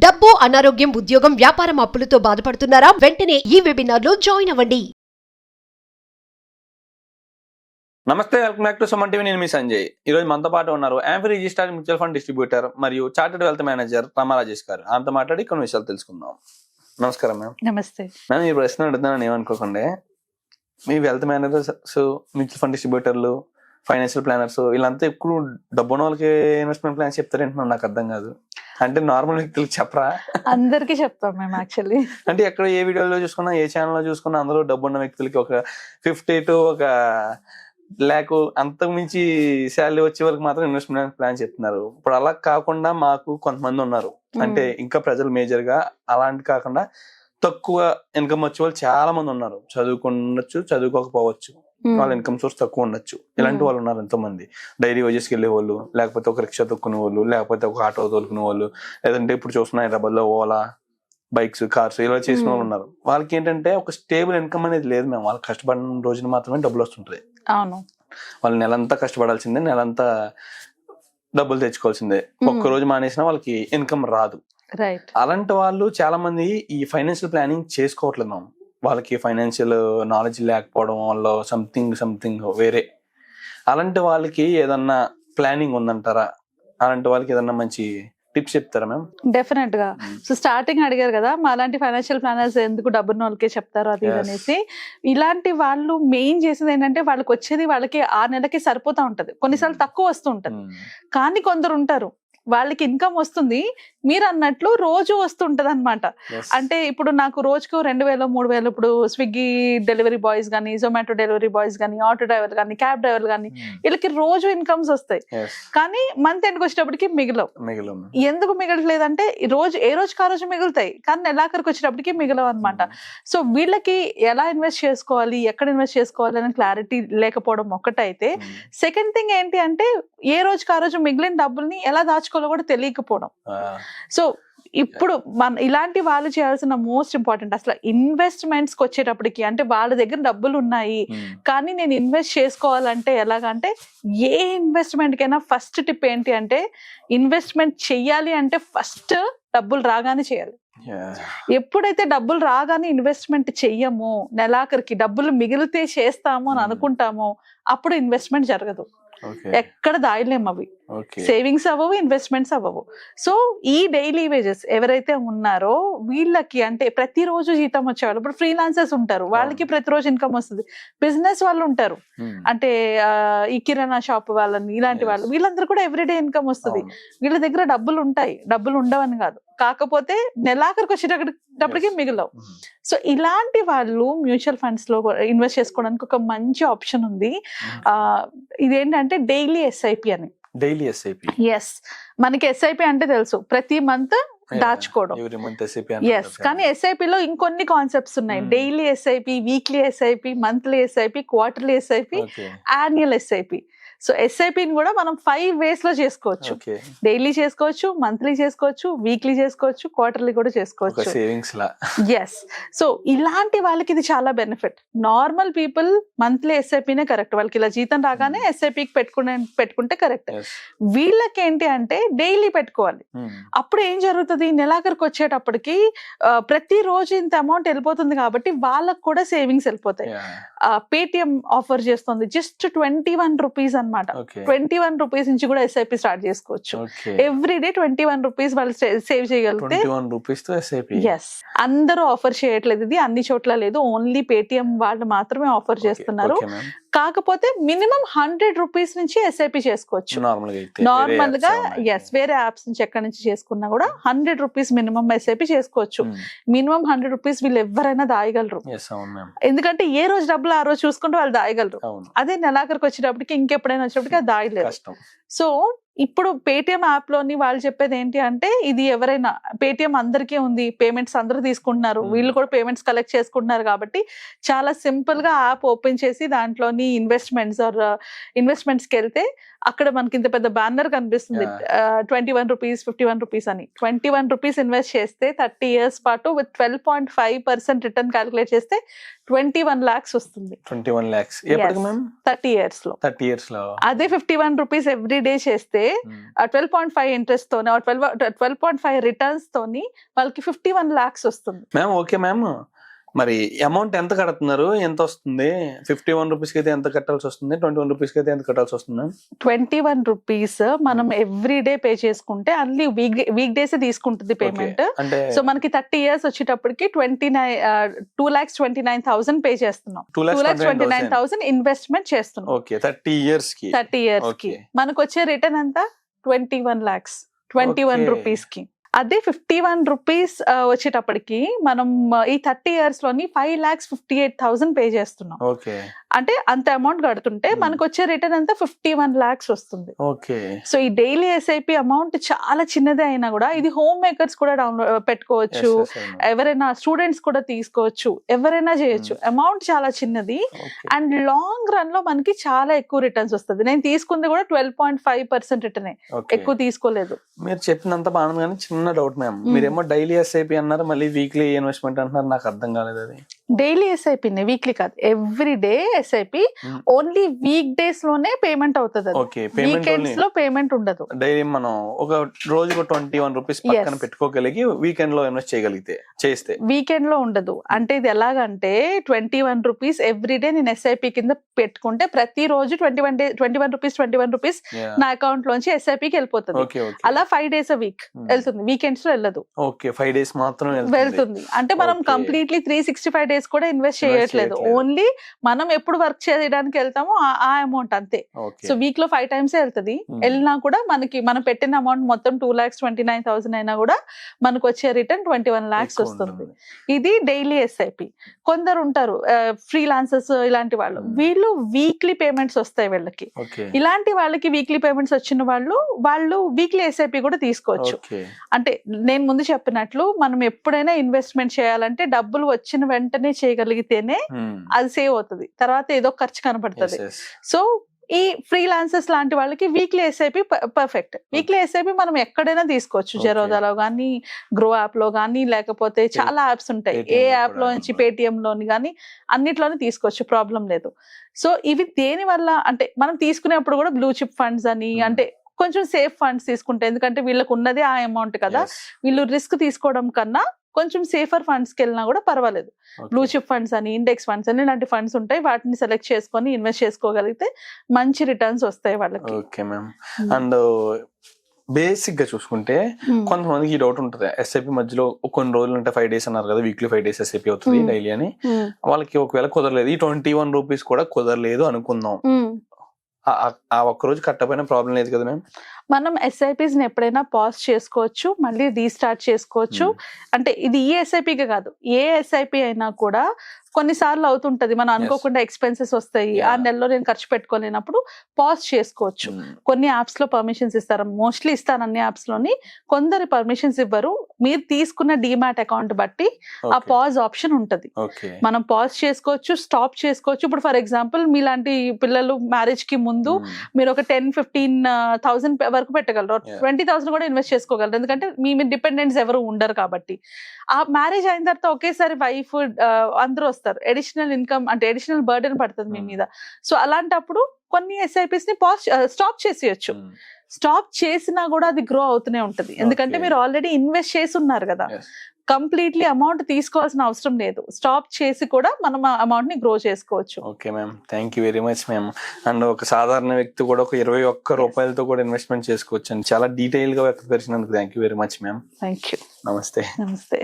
డబ్బు, అనారోగ్యం, ఉద్యోగం, వ్యాపారం అప్పులతో బాధపడుతున్నారా? వెంటనే ఈ వెబినార్ లో జాయిన్ అవ్వండి. నమస్తే, welcome back to Suman TV. నేను మీ సంజయ్. ఈ రోజు మనతో పాటు ఉన్నారు amphi registered mutual fund distributor మరియు చార్టెడ్ వెల్త్ మేనేజర్ రమా రాజేష్ గారు. ఆమెతో మాట్లాడి కొన్ని విషయాలు తెలుసుకుందాం. నమస్కారం మ్యామ్. నమస్తే మ్యామ్, ఈ ప్రశ్న అడుగుతున్నాను ఏమనుకోకండి. మీ వెల్త్ మేనేజర్స్, మ్యూచువల్ ఫండ్ డిస్ట్రిబ్యూటర్లు, ఫైనాన్షియల్ ప్లానర్స్ వీళ్ళంతా ఎక్కువ డబ్బున్న వాళ్ళకి ఇన్వెస్ట్మెంట్ ప్లాన్స్ చెప్తారేంటున్నాను, నాకు అర్థం కాదు. అంటే నార్మల్ వ్యక్తులకు చెప్పరా? అందరికి చెప్తాం మేము యాక్చువల్లీ. అంటే ఎక్కడ ఏ వీడియోలో చూసుకున్నా, ఏ ఛానల్లో చూసుకున్నా అందరూ డబ్బున్న వ్యక్తులకి ఒక 50 to 1 lakh అంతకు మించి శాలరీ వచ్చే వరకు మాత్రం ఇన్వెస్ట్మెంట్ ప్లాన్ చెప్తున్నారు. ఇప్పుడు అలా కాకుండా మాకు కొంతమంది ఉన్నారు, అంటే ఇంకా ప్రజలు మేజర్ గా అలాంటి కాకుండా తక్కువ ఇన్కమ్ వచ్చే వాళ్ళు చాలా మంది ఉన్నారు. చదువుకుండొచ్చు, చదువుకోకపోవచ్చు, వాళ్ళ ఇన్కమ్ సోర్స్ తక్కువ ఉండొచ్చు. ఇలాంటి వాళ్ళు ఉన్నారు ఎంతో మంది. డైరీ వేజెస్కి వెళ్ళే వాళ్ళు, లేకపోతే ఒక రిక్షా తొక్కునే వాళ్ళు, లేకపోతే ఒక ఆటో తోలుకునే వాళ్ళు, లేదంటే ఇప్పుడు చూస్తున్నా హైదరాబాద్ లో ఓలా, బైక్స్, కార్స్ ఇలా చేసిన వాళ్ళు ఉన్నారు. వాళ్ళకి ఏంటంటే ఒక స్టేబుల్ ఇన్కమ్ అనేది లేదు. మేము వాళ్ళు కష్టపడిన రోజున మాత్రమే డబ్బులు వస్తుంటాయి. అవును, వాళ్ళు నెలంతా కష్టపడాల్సిందే, నెలంతా డబ్బులు తెచ్చుకోవాల్సిందే. ఒక్క రోజు మానేసినా వాళ్ళకి ఇన్కమ్ రాదు. రైట్. అలాంటి వాళ్ళు చాలా మంది ఈ ఫైనాన్షియల్ ప్లానింగ్ చేసుకోవట్లేదు మేము. వాళ్ళకి ఫైనాన్షియల్ నాలెడ్జ్ లేకపోవడం వల్ల సంథింగ్ వేరే. అలాంటి వాళ్ళకి ఏదన్నా ప్లానింగ్ ఉందంటారా? అలాంటి వాళ్ళకి ఏదన్నా మంచి టిప్స్ చెప్తారా మ్యామ్? డెఫినెట్ గా. సో స్టార్టింగ్ అడిగారు కదా, మా అలాంటి ఫైనాన్షియల్ ప్లానర్స్ ఎందుకు డబ్బున్న వాళ్ళకే చెప్తారు అది ఇది అనేసి. ఇలాంటి వాళ్ళు మెయిన్ చేసేది ఏంటంటే వాళ్ళకి వచ్చేది వాళ్ళకి 6 నెలలకి సరిపోతా ఉంటది. కొన్నిసార్లు తక్కువ వస్తూ ఉంటది. కానీ కొందరు ఉంటారు వాళ్ళకి ఇన్కమ్ వస్తుంది, మీరు అన్నట్లు రోజు వస్తుంటది అనమాట. అంటే ఇప్పుడు నాకు రోజుకు 2000 3000, ఇప్పుడు స్విగ్గీ డెలివరీ బాయ్స్ కానీ, జొమాటో డెలివరీ బాయ్స్ కానీ, ఆటో డ్రైవర్ కానీ, క్యాబ్ డ్రైవర్ కానీ, వీళ్ళకి రోజు ఇన్కమ్స్ వస్తాయి. కానీ మంత్ ఎండ్కి వచ్చేటప్పటికి మిగలవు. ఎందుకు మిగలట్లేదంటే రోజు ఏ రోజుకి ఆ రోజు మిగులుతాయి, కానీ నెలాఖరికి వచ్చేటప్పటికి మిగలవు అనమాట. సో వీళ్ళకి ఎలా ఇన్వెస్ట్ చేసుకోవాలి, ఎక్కడ ఇన్వెస్ట్ చేసుకోవాలి అనే క్లారిటీ లేకపోవడం ఒక్కటైతే, సెకండ్ థింగ్ ఏంటి అంటే ఏ రోజుకి ఆ రోజు మిగిలిన డబ్బుల్ని ఎలా దాచుకోవాలో కూడా తెలియకపోవడం. సో ఇప్పుడు ఇలాంటి వాళ్ళు చేయాల్సిన మోస్ట్ ఇంపార్టెంట్, అసలు ఇన్వెస్ట్మెంట్స్కి వచ్చేటప్పటికి అంటే వాళ్ళ దగ్గర డబ్బులు ఉన్నాయి కానీ నేను ఇన్వెస్ట్ చేసుకోవాలంటే ఎలాగంటే, ఏ ఇన్వెస్ట్మెంట్ కైనా ఫస్ట్ టిప్ ఏంటి అంటే, ఇన్వెస్ట్మెంట్ చెయ్యాలి అంటే ఫస్ట్ డబ్బులు రాగానే చేయాలి. ఎప్పుడైతే డబ్బులు రాగానే ఇన్వెస్ట్మెంట్ చెయ్యమో, నెలాఖరికి డబ్బులు మిగిలితే చేస్తాము అని అనుకుంటామో, అప్పుడు ఇన్వెస్ట్మెంట్ జరగదు. ఎక్కడ దాయలేము, అవి సేవింగ్స్ అవ్వవు, ఇన్వెస్ట్మెంట్స్ అవ్వవు. సో ఈ డైలీ వేజెస్ ఎవరైతే ఉన్నారో వీళ్ళకి, అంటే ప్రతిరోజు జీతం వచ్చేవాళ్ళు, ఇప్పుడు ఫ్రీలాన్సర్స్ ఉంటారు, వాళ్ళకి ప్రతిరోజు ఇన్కమ్ వస్తుంది. బిజినెస్ వాళ్ళు ఉంటారు, అంటే ఈ కిరాణా షాప్ వాళ్ళని, ఇలాంటి వాళ్ళు, వీళ్ళందరూ కూడా ఎవ్రీడే ఇన్కమ్ వస్తుంది. వీళ్ళ దగ్గర డబ్బులు ఉంటాయి, డబ్బులు ఉండవని కాదు, కాకపోతే నెలాఖరికి వచ్చేటప్పటికి మిగలవు. సో ఇలాంటి వాళ్ళు మ్యూచువల్ ఫండ్స్ లో ఇన్వెస్ట్ చేసుకోవడానికి ఒక మంచి ఆప్షన్ ఉంది. ఇదేంటంటే డైలీ ఎస్ఐపి అని. Daily SIP? ఎస్. మనకి ఎస్ఐపి అంటే తెలుసు, ప్రతి మంత్ దాచుకోవడం. ఎస్, కానీ ఎస్ఐపి లో ఇంకొన్ని కాన్సెప్ట్స్ ఉన్నాయి. Daily SIP, weekly SIP, monthly SIP, quarterly SIP, annual SIP. So ఎస్ఐపిని కూడా మనం 5 ways లో చేసుకోవచ్చు. డైలీ చేసుకోవచ్చు, మంత్లీ చేసుకోవచ్చు, వీక్లీ చేసుకోవచ్చు, క్వార్టర్లీ కూడా చేసుకోవచ్చు. ఎస్. సో ఇలాంటి వాళ్ళకి ఇది చాలా బెనిఫిట్. నార్మల్ పీపుల్ మంత్లీ ఎస్ఐపినే కరెక్ట్, వాళ్ళకి ఇలా జీతం రాగానే ఎస్ఐపికి పెట్టుకుంటే కరెక్ట్. వీళ్ళకి ఏంటి అంటే డైలీ పెట్టుకోవాలి. అప్పుడు ఏం జరుగుతుంది, నెలాఖరికి వచ్చేటప్పటికి ప్రతిరోజు ఇంత అమౌంట్ వెళ్ళిపోతుంది కాబట్టి వాళ్ళకు కూడా సేవింగ్స్ వెళ్ళిపోతాయి. పేటిఎం ఆఫర్ చేస్తుంది జస్ట్ 21 రూపీస్ అనమాట. 21 రూపీస్ నుంచి కూడా ఎస్ఐపి స్టార్ట్ చేసుకోవచ్చు. ఎవ్రీ డే 21 రూపీస్ వాళ్ళు సేవ్ చేయగలిగితే. ఎస్, అందరూ ఆఫర్ చేయట్లేదు, ఇది అన్ని చోట్ల లేదు, ఓన్లీ పేటిఎం వాళ్ళు మాత్రమే ఆఫర్ చేస్తున్నారు. కాకపోతే మినిమం 100 రూపీస్ నుంచి ఎస్ఐపి చేసుకోవచ్చు నార్మల్ గా. ఎస్, వేరే యాప్స్ నుంచి ఎక్కడి నుంచి చేసుకున్నా కూడా 100 రూపీస్ మినిమం ఎస్ఐపి చేసుకోవచ్చు. మినిమం 100 రూపీస్ వీళ్ళు ఎవరైనా దాయగలరు, ఎందుకంటే ఏ రోజు డబ్బులు ఆ రోజు చూసుకుంటే వాళ్ళు దాయగలరు. అదే నెలాఖరికి వచ్చేటప్పటికి ఇంకెప్పుడైనా వచ్చేటప్పటికి అది దాయలేరు. సో ఇప్పుడు పేటిఎం యాప్ లోని వాళ్ళు చెప్పేది ఏంటి అంటే, ఇది ఎవరైనా, పేటిఎం అందరికీ ఉంది, పేమెంట్స్ అందరూ తీసుకుంటున్నారు, వీళ్ళు కూడా పేమెంట్స్ కలెక్ట్ చేసుకుంటున్నారు కాబట్టి చాలా సింపుల్ గా యాప్ ఓపెన్ చేసి దాంట్లోని ఇన్వెస్ట్మెంట్స్కి వెళ్తే అక్కడ మనకి ఇంత పెద్ద బ్యానర్ కనిపిస్తుంది, 21 రూపీస్, 51 రూపీస్ అని. 21 రూపీస్ ఇన్వెస్ట్ చేస్తే 30 years పాటు విత్ 12.5% రిటర్న్ క్యాలిక్యులేట్ చేస్తే 21 lakhs వస్తుంది. 21 lakhs 30 years లో. అదే 51 రూపీస్ ఎవ్రీ డే చేస్తే తీసుకుంటే 12.5 ఇంట్రెస్ట్ తోని 12.5 రిటర్న్స్ తోని వాళ్ళకి 51 lakhs వస్తుంది. మ్యామ్ ఓకే మ్యామ్, మరి అమౌంట్ ఎంత కడుతున్నారు, ఎంత వస్తుంది? 51 రూపీస్కి అయితే ఎంత కట్టాల్సి వస్తుంది, 21 రూపీస్కి అయితే ఎంత కట్టాల్సి వస్తుంది మ్యామ్? 21 రూపీస్ మనం ఎవ్రీ డే పే చేసుకుంటే అన్ని వీక్ డేస్ తీసుకుంటుంది పేమెంట్. అంటే సో మనకి 30 years వచ్చేటప్పటికి 2,29,000 పే చేస్తున్నాం. 2,29,000 ఇన్వెస్ట్మెంట్ చేస్తున్నాం. ఓకే 30 years కి. 30 years కి మనకు వచ్చే రిటర్న్ ఎంత 21 lakhs 21 రూపీస్ కి. అదే 51 రూపీస్ వచ్చేటప్పటికి మనం ఈ 30 years లోని 5,58,000 పే చేస్తున్నాం. ఓకే అంటే అంత అమౌంట్ కడుతుంటే మనకు వచ్చే రిటర్న్ అంతా 51 lakhs వస్తుంది. ఓకే సో ఈ డైలీ ఎస్ఐపి అమౌంట్ చాలా చిన్నదే అయినా కూడా ఇది హోమ్ మేకర్స్ కూడా పెట్టుకోవచ్చు, ఎవరైనా స్టూడెంట్స్ కూడా తీసుకోవచ్చు, ఎవరైనా చేయొచ్చు. అమౌంట్ చాలా చిన్నది అండ్ లాంగ్ రన్ లో మనకి చాలా ఎక్కువ రిటర్న్స్ వస్తుంది. నేను తీసుకుంది కూడా 12.5% రిటర్న్, ఎక్కువ తీసుకోలేదు. మీరు చెప్పినంత బాగుంది కానీ చిన్న డౌట్ మ్యామ్, మీరేమో డైలీ ఎస్ఐపి అన్నారు, మళ్ళీ వీక్లీ ఇన్వెస్ట్మెంట్ అంటున్నారు, నాకు అర్థం కాలేదు అది. డైలీ ఎస్ఐపి వీక్లీ కాదు, every day SIP. Only week days లోనే పేమెంట్ అవుతుంది, వీకెండ్స్ లో పేమెంట్ ఉండదు. డైలీ మనం ఒక రోజుకు 21 రూపీస్ పక్కన పెట్టుకోగలిగి వీకెండ్ లో ఇన్వెస్ట్ చేయగలిగితే చేస్తే వీకెండ్ లో ఉండదు. అంటే ఇది ఎలాగంటే 21 రూపీస్ ఎవ్రీ డే నేను ఎస్ఐపి కింద పెట్టుకుంటే ప్రతి రోజు 21 రూపీస్ నా అకౌంట్ లోంచి ఎస్ఐపికి వెళ్ళిపోతుంది. అలా 5 days a week వెళ్తుంది, వీకెండ్స్ లో వెళ్ళదు. ఓకే 5 days మాత్రం వెళ్తుంది. అంటే మనం కంప్లీట్లీ 365 days కూడా ఇన్వెస్ట్ చేయట్లేదు, ఓన్లీ మనం ఎప్పుడు వర్క్ చేయడానికి వెళ్తామో ఆ అమౌంట్ అంతే. సో వీక్ లో 5 times వెళ్తుంది. వెళ్ళినా కూడా మనకి మనం పెట్టిన అమౌంట్ మొత్తం 2,29,000 అయినా కూడా మనకు వచ్చే రిటర్న్ 21 lakhs వస్తుంది. ఇది డైలీ ఎస్ఐపి. కొందరు ఉంటారు ఫ్రీలాన్సర్స్, ఇలాంటి వాళ్ళు, వీళ్ళు వీక్లీ పేమెంట్స్ వస్తాయి వీళ్ళకి. ఇలాంటి వాళ్ళకి వీక్లీ పేమెంట్స్ వచ్చిన వాళ్ళు వీక్లీ ఎస్ఐపి కూడా తీసుకోవచ్చు. అంటే నేను ముందు చెప్పినట్లు మనం ఎప్పుడైనా ఇన్వెస్ట్మెంట్ చేయాలంటే డబ్బులు వచ్చిన వెంటనే చేయగలిగితేనే అది సేవ్ అవుతుంది, తర్వాత ఏదో ఖర్చు కనపడుతుంది. సో ఈ ఫ్రీలాన్సర్స్ లాంటి వాళ్ళకి weekly SIP perfect. Weekly SIP మనం ఎక్కడైనా తీసుకోవచ్చు, జెరోదాలో కానీ, గ్రో యాప్ లో కానీ, లేకపోతే చాలా యాప్స్ ఉంటాయి, ఏ యాప్ లో నుంచి, పేటిఎం లోని కానీ అన్నిట్లోనే తీసుకోవచ్చు, ప్రాబ్లం లేదు. సో ఇవి దేని వల్ల అంటే మనం తీసుకునేప్పుడు కూడా బ్లూ చిప్ ఫండ్స్ అని, అంటే కొంచెం సేఫ్ ఫండ్స్ తీసుకుంటే, ఎందుకంటే వీళ్ళకు ఉన్నదే ఆ అమౌంట్ కదా, వీళ్ళు రిస్క్ తీసుకోవడం కన్నా కొంచెం సేఫర్ ఫండ్స్ కి వెళ్ళినా కూడా పర్వాలేదు. బ్లూ చిప్ ఫండ్స్ అని, ఇండెక్స్ ఫండ్స్ అని ఇలాంటి ఫండ్స్ ఉంటాయి, వాటిని సెలెక్ట్ చేసుకొని ఇన్వెస్ట్ చేసుకోగలిగితే మంచి రిటర్న్స్ వస్తాయి వాళ్ళకి. Okay ma'am. అండ్ బేసిక్ గా చూసుకుంటే కొంతమందికి ఈ డౌట్ ఉంటుంది, ఎస్ఐపి మధ్యలో కొన్ని రోజులు అంటే 5 days అన్నారు కదా, వీక్లీ 5 days ఎస్ఐపి అవుతుంది డైలీ అని. వాళ్ళకి ఒకవేళ కుదరలేదు, ఈ 21 రూపీస్ కూడా కుదరలేదు అనుకుందాం, ఆ ఒక్కరోజు కట్టపోయినా ప్రాబ్లం లేదు కదా మ్యామ్? మనం ఎస్ఐపిస్ ని ఎప్పుడైనా పాజ్ చేసుకోవచ్చు, మళ్ళీ రీస్టార్ట్ చేసుకోవచ్చు. అంటే ఇది ఈ ఎస్ఐపికి కాదు, ఏ ఎస్ఐపి అయినా కూడా కొన్నిసార్లు అవుతుంటది, మనం అనుకోకుండా ఎక్స్పెన్సెస్ వస్తాయి, ఆ నెలలో నేను ఖర్చు పెట్టుకోలేనప్పుడు పాజ్ చేసుకోవచ్చు. కొన్ని యాప్స్ లో పర్మిషన్స్ ఇస్తారు, మోస్ట్లీ ఇస్తారు అన్ని యాప్స్ లోని, కొందరు పర్మిషన్స్ ఇవ్వరు. మీరు తీసుకున్న డిమాట్ అకౌంట్ బట్టి ఆ పాజ్ ఆప్షన్ ఉంటది, మనం పాజ్ చేసుకోవచ్చు, స్టాప్ చేసుకోవచ్చు. ఇప్పుడు ఫర్ ఎగ్జాంపుల్ మీలాంటి పిల్లలు మ్యారేజ్ కి ముందు మీరు ఒక 10-15,000 వరకు పెట్టగలరు, 20,000 కూడా ఇన్వెస్ట్ చేసుకోగలరు, ఎందుకంటే మీ మీద డిపెండెంట్స్ ఎవరు ఉండరు కాబట్టి. ఆ మ్యారేజ్ అయిన తర్వాత ఒకేసారి వైఫ్ అందరూ వస్తారు, అడిషనల్ ఇన్కమ్ అంటే అడిషనల్ బర్డెన్ పడుతుంది మీ మీద. సో అలాంటప్పుడు కొన్ని ఎస్ఐపిస్ ని స్టాప్ చేసేయచ్చు. స్టాప్ చేసినా కూడా అది గ్రో అవుతూనే ఉంటది, ఎందుకంటే మీరు ఆల్రెడీ ఇన్వెస్ట్ చేసి ఉన్నారు కదా, కంప్లీట్లీ అమౌంట్ తీసుకోవాల్సిన అవసరం లేదు. స్టాప్ చేసి కూడా మనం అమౌంట్ ని గ్రో చేసుకోవచ్చు. Okay ma'am, thank you very much ma'am. And ఒక సాధారణ వ్యక్తి కూడా ఒక 21 రూపాయలతో కూడా ఇన్వెస్ట్మెంట్ చేసుకోవచ్చు అండి. చాలా డీటెయిల్ గా వ్యక్తపరిచినందుకు thank you very much ma'am. Thank you. నమస్తే. నమస్తే.